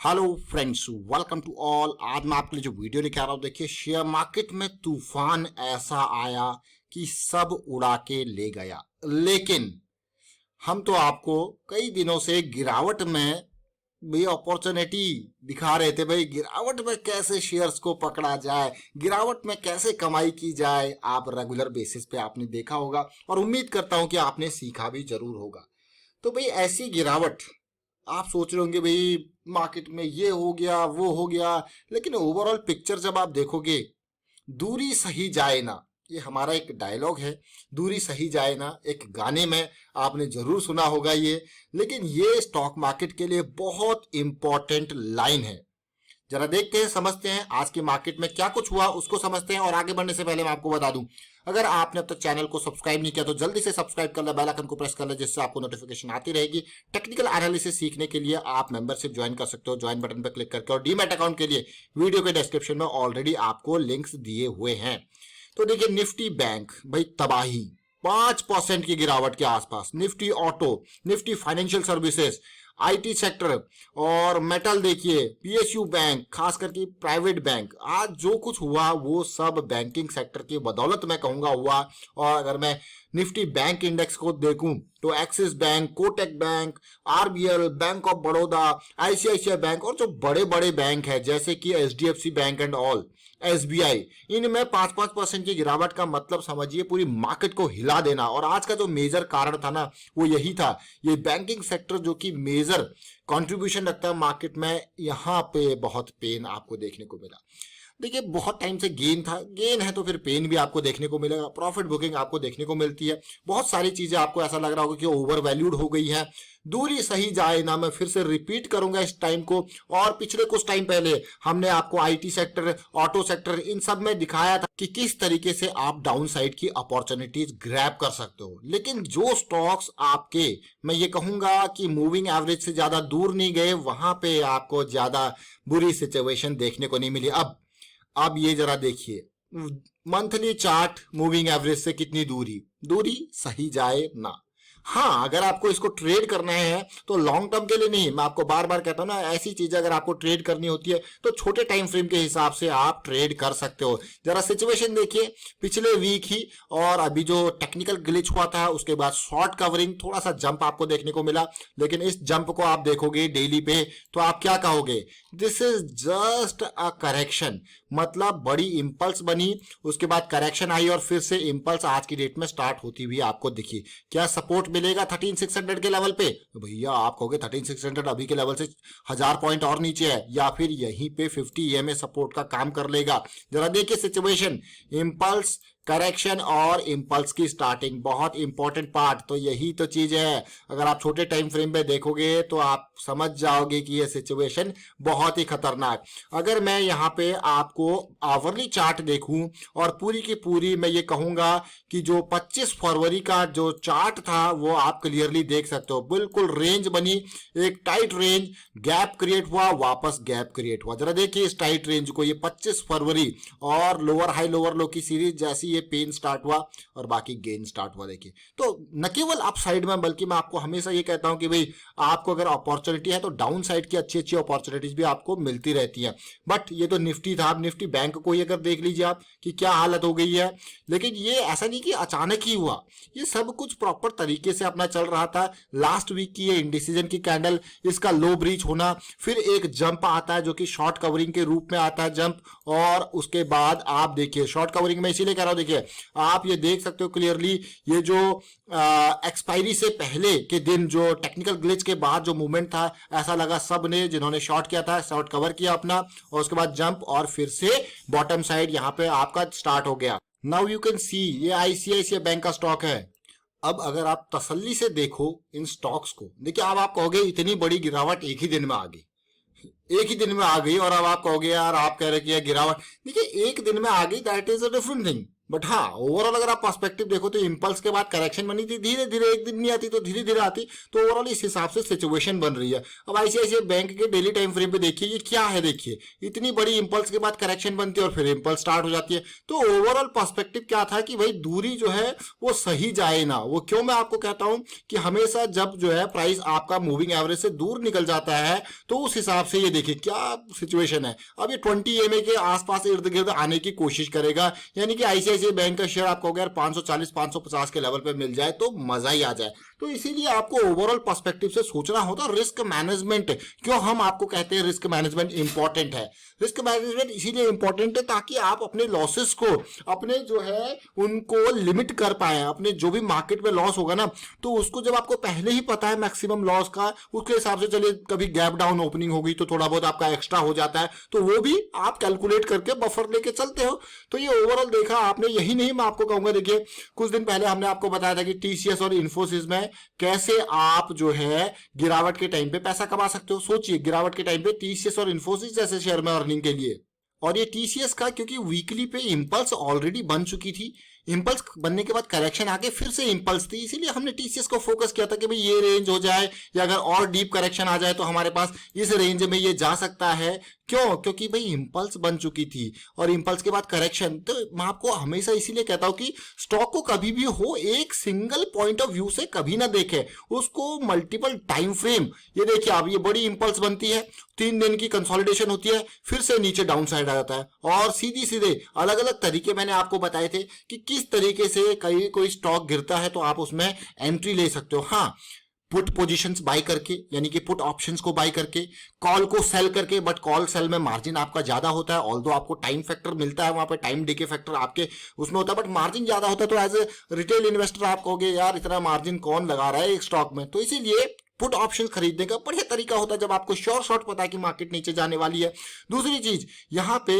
Hello friends, welcome to all. आज मैं आपके लिए जो वीडियो लेके आ रहा हूँ, देखिए शेयर मार्केट में तूफान ऐसा आया कि सब उड़ा के ले गया। लेकिन हम तो आपको कई दिनों से गिरावट में भी अपॉर्चुनिटी दिखा रहे थे। भाई, गिरावट में कैसे शेयर्स को पकड़ा जाए, गिरावट में कैसे कमाई की जाए, आप रेगुलर बेसिस पे आपने देखा होगा और उम्मीद करता हूं कि आपने सीखा भी जरूर होगा। तो भाई, ऐसी गिरावट आप सोच रहे होंगे भाई मार्केट में ये हो गया वो हो गया, लेकिन ओवरऑल पिक्चर जब आप देखोगे, दूरी सही जाए ना, ये हमारा एक डायलॉग है, दूरी सही जाए ना, एक गाने में आपने जरूर सुना होगा ये। लेकिन ये स्टॉक मार्केट के लिए बहुत इंपॉर्टेंट लाइन है। जरा देखते हैं, समझते हैं आज की मार्केट में क्या कुछ हुआ, उसको समझते हैं। और आगे बढ़ने से पहले मैं आपको बता दूं, अगर आपने अब तक चैनल को सब्सक्राइब नहीं किया तो जल्दी से सब्सक्राइब कर ले, बेल आइकन को प्रेस कर ले, जिससे आपको नोटिफिकेशन आती रहेगी। टेक्निकल एनालिसिस सीखने के लिए आप मेंबरशिप ज्वाइन कर सकते हो, ज्वाइन बटन पर क्लिक करके। और डीमैट अकाउंट के लिए वीडियो के डिस्क्रिप्शन में ऑलरेडी आपको लिंक्स दिए हुए हैं। तो देखिए, निफ्टी बैंक भाई तबाही, 5% की गिरावट के आसपास। Nifty auto, Nifty financial services, IT sector और मेटल, देखिए पीएसयू बैंक, खास करके प्राइवेट बैंक, आज जो कुछ हुआ वो सब बैंकिंग सेक्टर की बदौलत मैं कहूंगा हुआ। और अगर मैं निफ्टी बैंक इंडेक्स को देखूं तो axis bank, Kotak bank, RBL, bank of Baroda, ICICI bank और जो बड़े बड़े बैंक है जैसे कि HDFC bank and all, SBI, इनमें 5-5% की गिरावट का मतलब समझिए पूरी मार्केट को हिला देना। और आज का जो मेजर कारण था ना, वो यही था, ये बैंकिंग सेक्टर जो कि मेजर कंट्रीब्यूशन रखता है मार्केट में, यहां पे बहुत पेन आपको देखने को मिला। देखिए, बहुत टाइम से गेन था, गेन है तो फिर पेन भी आपको देखने को मिलेगा, प्रॉफिट बुकिंग आपको देखने को मिलती है, बहुत सारी चीजें आपको ऐसा लग रहा होगा कि ओवर वैल्यूड हो गई है। दूरी सही जाए ना, मैं फिर से रिपीट करूंगा इस टाइम को। और पिछले कुछ टाइम पहले हमने आपको आईटी सेक्टर, ऑटो सेक्टर, इन सब में दिखाया था कि किस तरीके से आप डाउन साइड की अपॉर्चुनिटीज ग्रैब कर सकते हो। लेकिन जो स्टॉक्स आपके, मैं ये कहूंगा कि मूविंग एवरेज से ज्यादा दूर नहीं गए, वहां पे आपको ज्यादा बुरी सिचुएशन देखने को नहीं मिली। अब ये जरा देखिए, मंथली चार्ट मूविंग एवरेज से कितनी दूरी सही जाए ना। हाँ, अगर आपको इसको ट्रेड करना है तो लॉन्ग टर्म के लिए नहीं, मैं आपको बार बार कहता हूं ना, ऐसी चीजें अगर आपको ट्रेड करनी होती है तो छोटे टाइम फ्रेम के हिसाब से आप ट्रेड कर सकते हो। जरा सिचुएशन देखिए, पिछले वीक ही और अभी जो टेक्निकल ग्लिच हुआ था उसके बाद शॉर्ट कवरिंग, थोड़ा सा जंप आपको देखने को मिला। लेकिन इस जंप को आप देखोगे डेली पे तो आप क्या कहोगे, this is just a correction. मतलब बड़ी इंपल्स बनी, उसके बाद करेक्शन आई और फिर से इंपल्स आज की डेट में स्टार्ट होती हुई आपको दिखी। क्या सपोर्ट मिलेगा 13600 के लेवल पे? भैया आप कहोगे 13600 अभी के लेवल से 1000 पॉइंट और नीचे है, या फिर यहीं पे 50 ईएमए सपोर्ट का काम कर लेगा। जरा देखिए सिचुएशन, इंपल्स, करेक्शन और इंपल्स की स्टार्टिंग, बहुत इंपॉर्टेंट पार्ट। तो यही तो चीज है, अगर आप छोटे टाइम फ्रेम पे देखोगे तो आप समझ जाओगे कि ये सिचुएशन बहुत ही खतरनाक। अगर मैं यहाँ पे आपको आवरली चार्ट देखूं और पूरी की पूरी मैं ये कहूंगा कि जो 25 फरवरी का जो चार्ट था वो आप क्लियरली देख सकते हो, बिल्कुल रेंज बनी, एक टाइट रेंज, गैप क्रिएट हुआ, वापस गैप क्रिएट हुआ। जरा देखिए इस टाइट रेंज को, ये 25 फरवरी और लोअर हाई लोअर लो की सीरीज, जैसी ये पेन स्टार्ट हुआ और बाकी गेन स्टार्ट हुआ। देखिए, तो न केवल अप साइड में, बल्कि मैं आपको हमेशा ये कहता हूं कि भाई आपको अगर अपॉर्चुनिटी है तो डाउन साइड की अच्छी अच्छी अपॉर्चुनिटीज भी आपको मिलती रहती है। बट ये तो निफ्टी था, अब निफ्टी बैंक को ही अगर देख लीजिए आप कि क्या हालत हो गई है। लेकिन ये ऐसा नहीं कि अचानक ही हुआ, ये सब कुछ प्रॉपर तरीके से अपना चल रहा था। लास्ट वीक की ये इंडिसीजन की कैंडल, इसका लो ब्रीच होना, फिर एक जंप आता है जो कि शॉर्ट कवरिंग के रूप में आता है जंप, और उसके बाद आप देखिए शॉर्ट कवरिंग में, इसीलिए कह रहा हूं, देखिए आप ये देख सकते हो क्लियरली, ये जो एक्सपायरी से पहले के दिन जो टेक्निकल ग्लिच के बाद जो मूवमेंट था, ऐसा लगा सब ने जिन्होंने शॉर्ट किया था शॉर्ट कवर किया अपना, और उसके बाद जंप और फिर से बॉटम साइड यहां पे आपका स्टार्ट हो गया। नाउ यू कैन सी ये आईसीआईसीआई बैंक का स्टॉक है। अब अगर आप तसल्ली से देखो इन स्टॉक्स को, देखिए अब आप कहोगे इतनी बड़ी गिरावट एक ही दिन में आ गई, एक ही दिन में आ गई, और अब आप कहोगे यार आप कह रहे कि यह गिरावट, देखिए एक दिन में आ गई, that is a different thing. But हाँ, ओवरऑल अगर आप पर्सपेक्टिव देखो तो इंपल्स के बाद करेक्शन बनी थी, धीरे धीरे, एक दिन नहीं आती तो धीरे धीरे आती, तो ओवरऑल इस हिसाब से सिचुएशन बन रही है। अब आईसीआईसीआई बैंक के डेली टाइम फ्रेम पे देखिए ये क्या है, देखिए इतनी बड़ी इंपल्स के बाद करेक्शन बनती है और फिर इंपल्स स्टार्ट हो जाती है। तो ओवरऑल पर्सपेक्टिव क्या था कि भाई दूरी जो है वो सही जाए ना। वो क्यों मैं आपको कहता हूं कि हमेशा जब जो है प्राइस आपका मूविंग एवरेज से दूर निकल जाता है तो उस हिसाब से ये देखिए क्या सिचुएशन है। अब ये 20 EMA के आसपास इर्द गिर्द आने की कोशिश करेगा, यानी कि आईसीआईसीआई बैंक का शेयर आपको अगर 540 550 के लेवल पे मिल जाए तो मजा ही आ जाए। तो इसीलिए आपको ओवरऑल पर्सपेक्टिव से सोचना होता रिस्क मैनेजमेंट। क्यों हम आपको कहते हैं रिस्क मैनेजमेंट इंपॉर्टेंट है? रिस्क मैनेजमेंट इसीलिए इंपॉर्टेंट है ताकि आप अपने लॉसेस को, अपने जो है उनको लिमिट कर पाए। अपने जो भी मार्केट में लॉस होगा ना, तो उसको जब आपको पहले ही पता है मैक्सिमम लॉस का, उसके हिसाब से चलिए कभी गैप डाउन ओपनिंग होगी तो थोड़ा बहुत आपका एक्स्ट्रा हो जाता है, तो वो भी आप कैलकुलेट करके बफर लेके चलते हो। तो ये ओवरऑल देखा आपने। यही नहीं, मैं आपको कहूंगा, देखिए कुछ दिन पहले हमने आपको बताया था कि टीसीएस और इन्फोसिस में कैसे आप जो है गिरावट के टाइम पे पैसा कमा सकते हो। सोचिए गिरावट के टाइम पे टीसीएस और इन्फोसिस जैसे शेयर में अर्निंग के लिए। और ये टीसीएस का क्योंकि वीकली पे इंपल्स ऑलरेडी बन चुकी थी, इंपल्स बनने के बाद करेक्शन आके फिर से इंपल्स थी, इसीलिए हमने टीसीएस को फोकस किया था कि भाई ये रेंज हो जाए या अगर और डीप करेक्शन आ जाए तो हमारे पास इस रेंज में ये जा सकता है। क्यों? क्योंकि भाई इंपल्स बन चुकी थी और इंपल्स के बाद करेक्शन। तो मैं आपको हमेशा इसीलिए कहता हूं कि स्टॉक को कभी भी हो एक सिंगल पॉइंट ऑफ व्यू से कभी ना देखे, उसको मल्टीपल टाइम फ्रेम। ये देखिए अब ये बड़ी इंपल्स बनती है, 3 दिन की कंसोलिडेशन होती है, फिर से नीचे डाउन साइड आ जाता है। और सीधी सीधे अलग अलग तरीके मैंने आपको बताए थे कि किस तरीके से कहीं कोई स्टॉक गिरता है तो आप उसमें एंट्री ले सकते हो। हाँ, पुट पोजीशंस बाय करके, यानी कि पुट ऑप्शंस को बाय करके, कॉल को सेल करके। बट कॉल सेल में मार्जिन आपका ज्यादा होता है, ऑल्दो आपको टाइम फैक्टर मिलता है वहां पे, टाइम डिके फैक्टर आपके उसमें होता है, बट मार्जिन ज्यादा होता है। तो एज ए रिटेल इन्वेस्टर आप कहोगे यार इतना मार्जिन कौन लगा रहा है एक स्टॉक में, तो इसीलिए पुट ऑप्शन खरीदने का बढ़िया तरीका होता है जब आपको श्योर शॉर्ट पता है कि मार्केट नीचे जाने वाली है। दूसरी चीज, यहाँ पे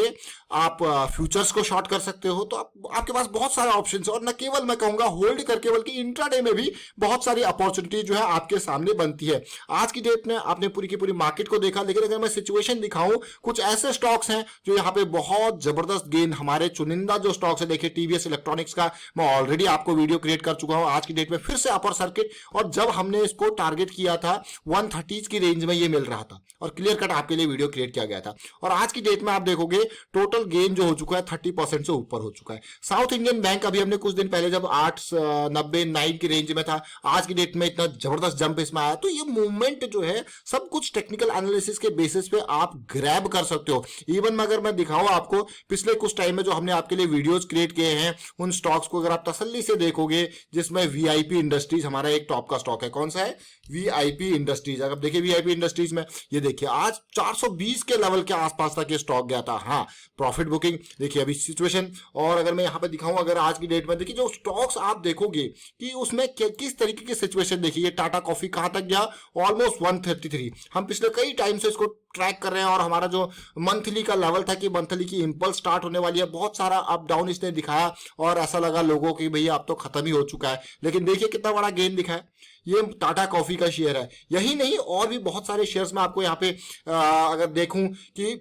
आप फ्यूचर्स को शॉर्ट कर सकते हो, तो आपके पास बहुत सारे ऑप्शन है। और न केवल मैं कहूंगा होल्ड करके, बल्कि इंट्राडे में भी बहुत सारी अपॉर्चुनिटी जो है आपके सामने बनती है। आज की डेट में आपने पूरी की पूरी मार्केट को देखा, लेकिन अगर मैं सिचुएशन दिखाऊं, कुछ ऐसे स्टॉक्स हैं जो यहाँ पे बहुत जबरदस्त गेन, हमारे चुनिंदा जो स्टॉक्स है, देखिए टीवीएस इलेक्ट्रॉनिक्स का मैं ऑलरेडी आपको वीडियो क्रिएट कर चुका हूं। आज की डेट में फिर से अपर सर्किट, और जब हमने इसको टारगेट किया था 130 की रेंज में ये मिल रहा था और क्लियर कट आपके लिए वीडियो क्रिएट किया गया था। और आज की डेट में आप देखोगे टोटल गेन जो हो चुका है 30% से ऊपर हो चुका है। साउथ इंडियन बैंक अभी हमने कुछ दिन पहले जब 8.90-9 की रेंज में था, आज की डेट में इतना जबरदस्त जंप इसमें आया। तो ये मूवमेंट जो है सब कुछ टेक्निकल एनालिसिस के बेसिस पे आप ग्रैब कर सकते हो। इवन अगर मैं दिखाऊं आपको पिछले कुछ टाइम में जो हमने आपके लिए वीडियोस क्रिएट किए हैं, उन स्टॉक्स को अगर आप तसल्ली से देखोगे, जिसमें वीआईपी इंडस्ट्रीज हमारा एक टॉप का स्टॉक है। कौन सा है? VIP industries. अगर देखिए वीआईपी इंडस्ट्रीज में ये देखिए आज 420 के लेवल के आसपास तक ये स्टॉक गया था। हाँ, प्रॉफिट बुकिंग देखिए अभी सिचुएशन। और अगर मैं यहाँ पे दिखाऊं, अगर आज की डेट में देखिए जो स्टॉक्स आप देखोगे कि उसमें किस तरीके की सिचुएशन देखिए। ये टाटा कॉफी कहां तक गया? ऑलमोस्ट 133। हम पिछले कई टाइम से इसको ट्रैक कर रहे हैं और हमारा जो मंथली का लेवल था कि मंथली की इंपल्स स्टार्ट होने वाली है, बहुत सारा अप डाउन इसने दिखाया और ऐसा लगा लोगों की भैया अब तो खत्म ही हो चुका है। लेकिन देखिए कितना बड़ा गेन दिखा है। ये टाटा कॉफी का शेयर है। यही नहीं, और भी बहुत सारे शेयर्स में आपको यहाँ पे अगर देखूं कि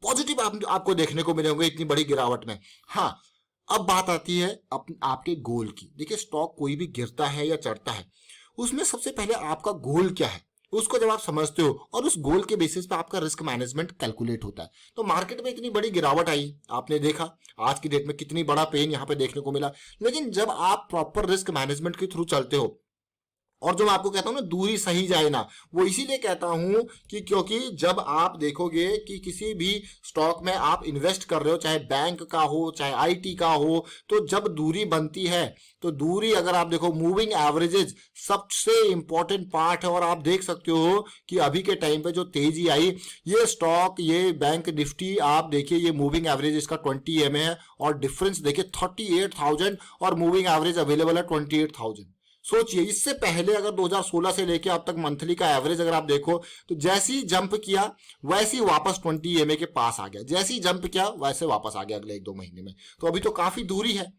पॉजिटिव आपको देखने को मिले होंगे इतनी बड़ी गिरावट में। हाँ, अब बात आती है आपके गोल की। देखिए स्टॉक कोई भी गिरता है या चढ़ता है, उसमें सबसे पहले आपका गोल क्या है उसको जब आप समझते हो और उस गोल के बेसिस पे आपका रिस्क मैनेजमेंट कैलकुलेट होता है। तो मार्केट में इतनी बड़ी गिरावट आई, आपने देखा आज की डेट में कितनी बड़ा पेन यहाँ पे देखने को मिला। लेकिन जब आप प्रॉपर रिस्क मैनेजमेंट के थ्रू चलते हो, और जो मैं आपको कहता हूं ना दूरी सही जाए ना, वो इसीलिए कहता हूं कि क्योंकि जब आप देखोगे कि किसी भी स्टॉक में आप इन्वेस्ट कर रहे हो, चाहे बैंक का हो चाहे आईटी का हो, तो जब दूरी बनती है तो दूरी अगर आप देखो मूविंग एवरेजेस सबसे इंपॉर्टेंट पार्ट है। और आप देख सकते हो कि अभी के टाइम पे जो तेजी आई, ये स्टॉक, ये बैंक निफ्टी, आप देखिए ये मूविंग एवरेज इसका 20 EMA है और डिफरेंस देखिए 38,000 और मूविंग एवरेज अवेलेबल है 28,000। सोचिए इससे पहले अगर 2016 से लेके अब तक मंथली का एवरेज अगर आप देखो तो जैसी जंप किया वैसी वापस 20 EMA के पास आ गया, जैसी जंप किया वैसे वापस आ गया अगले 1-2 महीने में। तो अभी तो काफी दूरी है।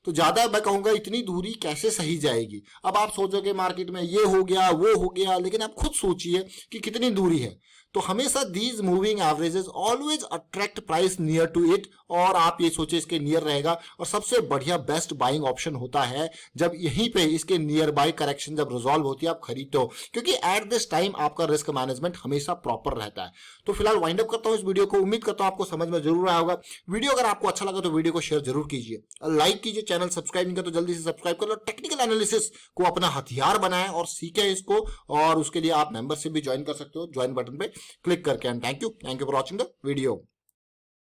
तो ज्यादा मैं कहूंगा इतनी दूरी कैसे सही जाएगी। अब आप सोचोगे मार्केट में ये हो गया वो हो गया, लेकिन आप खुद सोचिए कि कितनी दूरी है। तो हमेशा these moving averages always attract price near to it, और आप ये सोचे इसके नियर रहेगा। और सबसे बढ़िया बेस्ट बाइंग ऑप्शन होता है जब यहीं पे इसके नियर बाय करेक्शन जब रिजॉल्व होती है आप खरीदते हो, क्योंकि एट दिस टाइम आपका रिस्क मैनेजमेंट हमेशा प्रॉपर रहता है। तो फिलहाल वाइंड अप करता हूं इस वीडियो को, उम्मीद करता हूं आपको समझ में जरूर आया होगा। वीडियो अगर आपको अच्छा लगा तो वीडियो को शेयर जरूर कीजिए, लाइक कीजिए, चैनल सब्सक्राइब नहीं कर तो जल्दी से सब्सक्राइब कर लो। टेक्निकल एनालिसिस को अपना हथियार बनाएं और सीखें इसको, और उसके लिए आप मेंबरशिप भी ज्वाइन कर सकते हो, ज्वाइन बटन पे क्लिक करके। And thank you for watching the video.